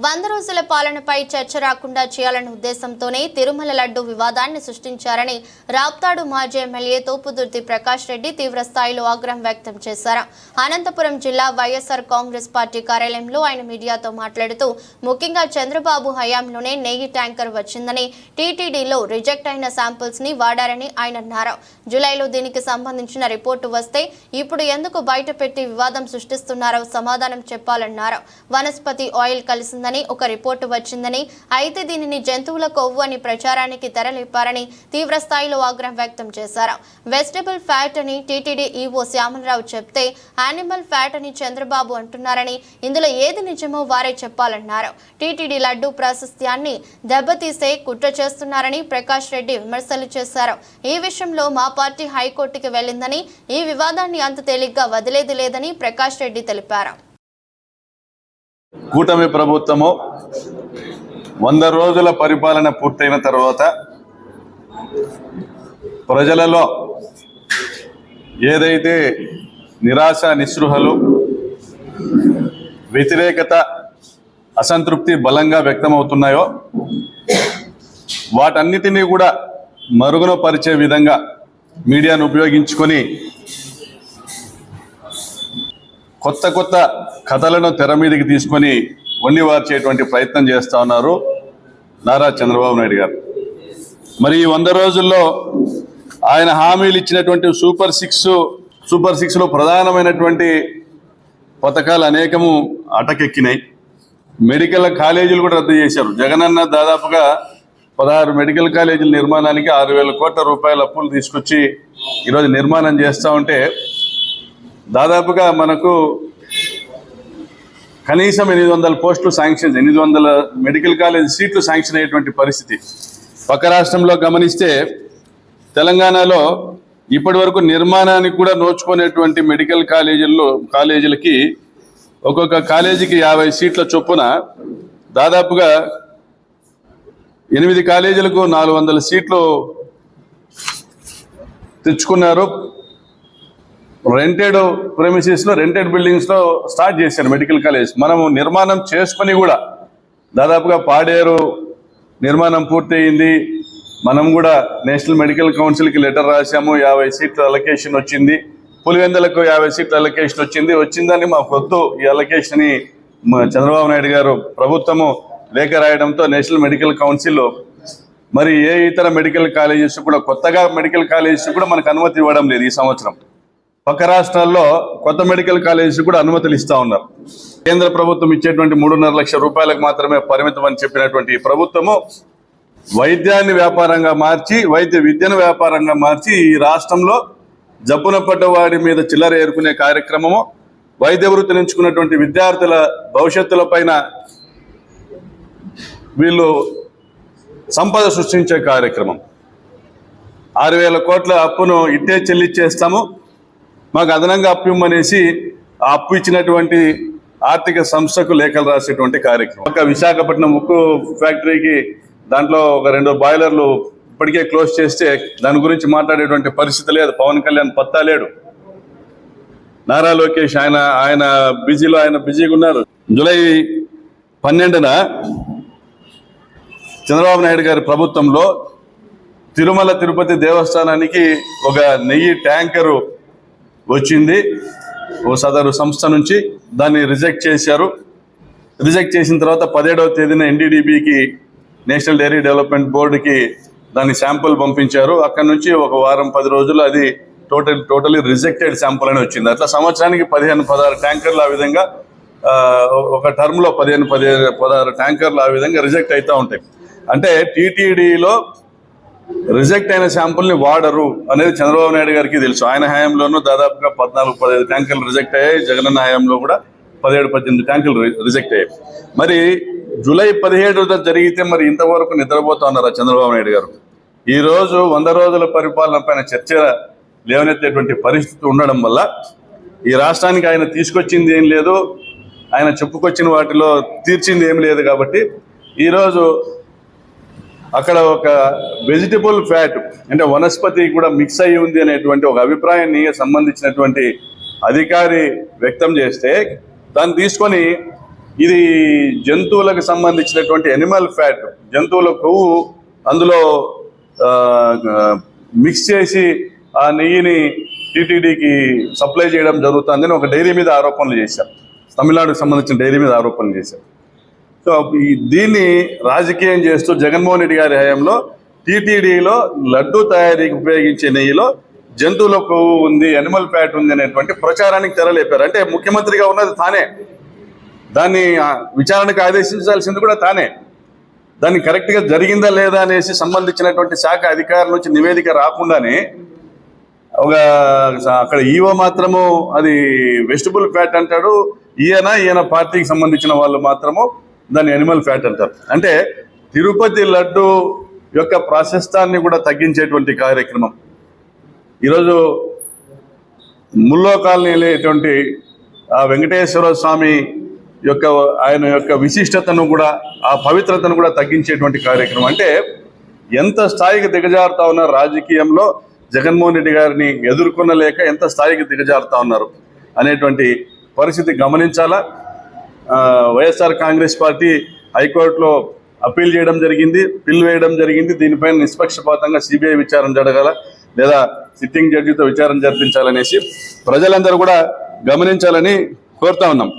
100 రోజుల పాలనపై చర్చ రాకుండా చేయాలనే ఉద్దేశంతోనే తిరుమల లడ్డు వివాదాన్ని సృష్టించారని రాప్తాడు మాజీ ఎమ్మెల్యే తోపుదుర్తి ప్రకాష్ రెడ్డి తీవ్ర స్థాయిలో ఆగ్రహం వ్యక్తం చేశారు. అనంతపురం జిల్లా వైఎస్ఆర్ కాంగ్రెస్ పార్టీ కార్యాలయంలో ఆయన మీడియాతో మాట్లాడుతూ ముఖ్యంగా చంద్రబాబు హయాంలోనే నెయ్యి ట్యాంకర్ వచ్చిందని టీటీడీలో రిజెక్ట్ అయిన శాంపిల్స్ ని వాడారని ఆయన అన్నారు. జూలైలో దీనికి సంబంధించిన రిపోర్టు వస్తే ఇప్పుడు ఎందుకు బయటపెట్టి వివాదం సృష్టిస్తున్నారో సమాధానం చెప్పాలన్నారు. వనస్పతి ఆయిల్ కలిసి ఒక రిపోర్టు వచ్చిందని అయితే దీనిని జంతువుల కొవ్వు అని ప్రచారానికి తెరలేపారని తీవ్ర స్థాయిలో ఆగ్రహం వ్యక్తం చేశారు. వెజిటబుల్ ఫ్యాట్ అని టీటీడీ ఈవో శ్యామలరావు చెప్తే యానిమల్ ఫ్యాట్ అని చంద్రబాబు అంటున్నారని ఇందులో ఏది నిజమో వారే చెప్పాలన్నారు. టీటీడీ లడ్డు ప్రాశస్త్యాన్ని దెబ్బతీసే కుట్ర చేస్తున్నారని ప్రకాష్ రెడ్డి విమర్శలు చేశారు. ఈ విషయంలో మా పార్టీ హైకోర్టుకి వెళ్లిందని ఈ వివాదాన్ని అంత తేలిగ్గా వదిలేది లేదని ప్రకాష్ రెడ్డి తెలిపారు. కూటమి ప్రభుత్వము 100 రోజుల పరిపాలన పూర్తయిన తర్వాత ప్రజలలో ఏదైతే నిరాశ నిస్పృహలు వ్యతిరేకత అసంతృప్తి బలంగా వ్యక్తమవుతున్నాయో వాటన్నిటినీ కూడా మరుగున పరిచే విధంగా మీడియాను ఉపయోగించుకొని కొత్త కథలను తెర మీదకి తీసుకొని వండివార్చేటువంటి ప్రయత్నం చేస్తూ ఉన్నారు నారా చంద్రబాబు నాయుడు గారు. మరి ఈ 100 రోజుల్లో ఆయన హామీలు ఇచ్చినటువంటి సూపర్ సిక్స్లో ప్రధానమైనటువంటి పథకాలు అనేకము అటకెక్కినాయి. మెడికల్ కాలేజీలు కూడా రద్దు చేశారు. జగనన్న దాదాపుగా 16 మెడికల్ కాలేజీల నిర్మాణానికి 6,000 కోట్ల రూపాయల అప్పులు తీసుకొచ్చి ఈరోజు నిర్మాణం చేస్తూ ఉంటే దాదాపుగా మనకు కనీసం 800 పోస్టులు శాంక్షన్, 800 మెడికల్ కాలేజ్ సీట్లు శాంక్షన్ అయ్యేటువంటి పరిస్థితి. పక్క రాష్ట్రంలో గమనిస్తే తెలంగాణలో ఇప్పటి వరకు నిర్మాణానికి కూడా నోచుకునేటువంటి మెడికల్ కాలేజీలకి ఒక్కొక్క కాలేజీకి 50 సీట్ల చొప్పున దాదాపుగా 8 కాలేజీలకు 400 సీట్లు తెచ్చుకున్నారు. రెంటెడ్ ప్రెమిసెస్లో రెంటెడ్ బిల్డింగ్స్లో స్టార్ట్ చేశారు మెడికల్ కాలేజ్. మనము నిర్మాణం చేసుకొని కూడా దాదాపుగా పాడేరు నిర్మాణం పూర్తయింది. మనం కూడా నేషనల్ మెడికల్ కౌన్సిల్కి లెటర్ రాసాము. 50 సీట్ల అలొకేషన్ వచ్చింది. పులివెందులకు 50 సీట్ల అలొకేషన్ వచ్చిందని మాకు వద్దు ఈ అలొకేషన్ అని చంద్రబాబు నాయుడు గారు ప్రభుత్వము లేఖ రాయడంతో నేషనల్ మెడికల్ కౌన్సిల్ మరి ఏ ఇతర మెడికల్ కాలేజెస్ కూడా కొత్తగా మెడికల్ కాలేజెస్ కూడా మనకు అనుమతి ఇవ్వడం లేదు. ఈ సంవత్సరం పక్క రాష్ట్రాల్లో కొత్త మెడికల్ కాలేజెస్ కూడా అనుమతులు ఇస్తూ ఉన్నారు. కేంద్ర ప్రభుత్వం ఇచ్చేటువంటి 3.5 లక్షల రూపాయలకు మాత్రమే పరిమితం అని చెప్పినటువంటి ఈ ప్రభుత్వము వైద్యాన్ని వ్యాపారంగా మార్చి, వైద్య విద్యను వ్యాపారంగా మార్చి ఈ రాష్ట్రంలో జబ్బున పడ్డవాడి మీద చిల్లర ఏరుకునే కార్యక్రమము, వైద్య వృత్తిని ఎంచుకున్నటువంటి విద్యార్థుల భవిష్యత్తుల పైన వీళ్ళు సంపద సృష్టించే కార్యక్రమం. 6,000 కోట్ల అప్పును ఇట్టే చెల్లించేస్తాము, మాకు అదనంగా అప్పు ఇవ్వమనేసి ఆ అప్పు ఇచ్చినటువంటి ఆర్థిక సంస్థకు లేఖలు రాసేటువంటి కార్యక్రమం. ఒక విశాఖపట్నం ఉక్కు ఫ్యాక్టరీకి దాంట్లో ఒక 2 బాయిలర్లు ఇప్పటికే క్లోజ్ చేస్తే దాని గురించి మాట్లాడేటువంటి పరిస్థితి లేదు. పవన్ కళ్యాణ్ పత్తా లేడు. నారా లోకేష్ ఆయన బిజీగా ఉన్నారు. జూలై 12న చంద్రబాబు నాయుడు గారి ప్రభుత్వంలో తిరుమల తిరుపతి దేవస్థానానికి ఒక నెయ్యి ట్యాంకరు వచ్చింది ఓ సదరు సంస్థ నుంచి. దాన్ని రిజెక్ట్ చేశారు. రిజెక్ట్ చేసిన తర్వాత 17వ తేదీన NDDBకి నేషనల్ డైరీ డెవలప్మెంట్ బోర్డుకి దాని శాంపుల్ పంపించారు. అక్కడ నుంచి ఒక వారం 10 రోజులు అది టోటలీ రిజెక్టెడ్ శాంపుల్ అని వచ్చింది. అట్లా సంవత్సరానికి 15-16 ట్యాంకర్లు ఆ విధంగా ఒక టర్మ్లో 15-16 ట్యాంకర్లు ఆ విధంగా రిజెక్ట్ అవుతూ ఉంటాయి. అంటే టీటీడీలో రిజెక్ట్ అయిన శాంపుల్ని వాడరు అనేది చంద్రబాబు నాయుడు గారికి తెలుసు. ఆయన హయాంలోనూ దాదాపుగా 14-15 ట్యాంకర్లు రిజెక్ట్ అయ్యాయి. జగనన్న హయాంలో కూడా 17-18 ట్యాంకులు రిజెక్ట్ అయ్యాయి. మరి జూలై 17 జరిగితే మరి ఇంతవరకు నిద్రపోతా ఉన్నారా చంద్రబాబు నాయుడు గారు? ఈరోజు 100 రోజుల పరిపాలన పైన చర్చ లేవనెత్తేటువంటి పరిస్థితి ఉండడం వల్ల ఈ రాష్ట్రానికి ఆయన తీసుకొచ్చింది ఏం లేదు, ఆయన చెప్పుకొచ్చిన వాటిలో తీర్చింది ఏం లేదు. కాబట్టి ఈరోజు అక్కడ ఒక వెజిటబుల్ ఫ్యాట్ అంటే వనస్పతి కూడా మిక్స్ అయ్యి ఉంది అనేటువంటి ఒక అభిప్రాయాన్ని సంబంధించినటువంటి అధికారి వ్యక్తం చేస్తే దాన్ని తీసుకొని ఇది జంతువులకు సంబంధించినటువంటి ఎనిమల్ ఫ్యాట్, జంతువుల కొవ్వు అందులో మిక్స్ చేసి ఆ నెయ్యిని టీటీడీకి సప్లై చేయడం జరుగుతుందని ఒక డైరీ మీద ఆరోపణలు చేశారు. తమిళనాడుకు సంబంధించిన డైరీ మీద ఆరోపణలు చేశారు. సో దీన్ని రాజకీయం చేస్తూ జగన్మోహన్ రెడ్డి గారి హయాంలో టీటీడీలో లడ్డూ తయారీకి ఉపయోగించే నెయ్యిలో జంతువుల కొవ్వు ఉంది, ఎనిమల్ ఫ్యాట్ ఉంది అనేటువంటి ప్రచారానికి తెరలేపారు. అంటే ముఖ్యమంత్రిగా ఉన్నది తానే, దాన్ని విచారణకు ఆదేశించాల్సింది కూడా తానే. దాన్ని కరెక్ట్గా జరిగిందా లేదా అనేసి సంబంధించినటువంటి శాఖ అధికారుల నుంచి నివేదిక రాకుండానే అక్కడ ఈవో మాత్రము అది వెజిటబుల్ ఫ్యాట్ అంటాడు, ఈయన పార్టీకి సంబంధించిన వాళ్ళు మాత్రము దాన్ని ఎనిమల్ ఫ్యాట్ అంటారు. అంటే తిరుపతి లడ్డు యొక్క ప్రాశస్తాన్ని కూడా తగ్గించేటువంటి కార్యక్రమం. ఈరోజు ముల్లో కాలనీ వెళ్ళేటువంటి ఆ వెంకటేశ్వర స్వామి యొక్క ఆయన యొక్క విశిష్టతను కూడా, ఆ పవిత్రతను కూడా తగ్గించేటువంటి కార్యక్రమం. అంటే ఎంత స్థాయికి దిగజారుతా ఉన్నారు రాజకీయంలో, జగన్మోహన్ రెడ్డి గారిని ఎదుర్కొనలేక ఎంత స్థాయికి దిగజారుతా ఉన్నారు అనేటువంటి పరిస్థితి గమనించాలా. వైఎస్ఆర్ కాంగ్రెస్ పార్టీ హైకోర్టులో అప్పీల్ చేయడం జరిగింది, పిల్ వేయడం జరిగింది. దీనిపైన నిష్పక్షపాతంగా సిబిఐ విచారణ జరగాల లేదా సిట్టింగ్ జడ్జితో విచారణ జరిపించాలనేసి ప్రజలందరూ కూడా గమనించాలని కోరుతా ఉన్నాం.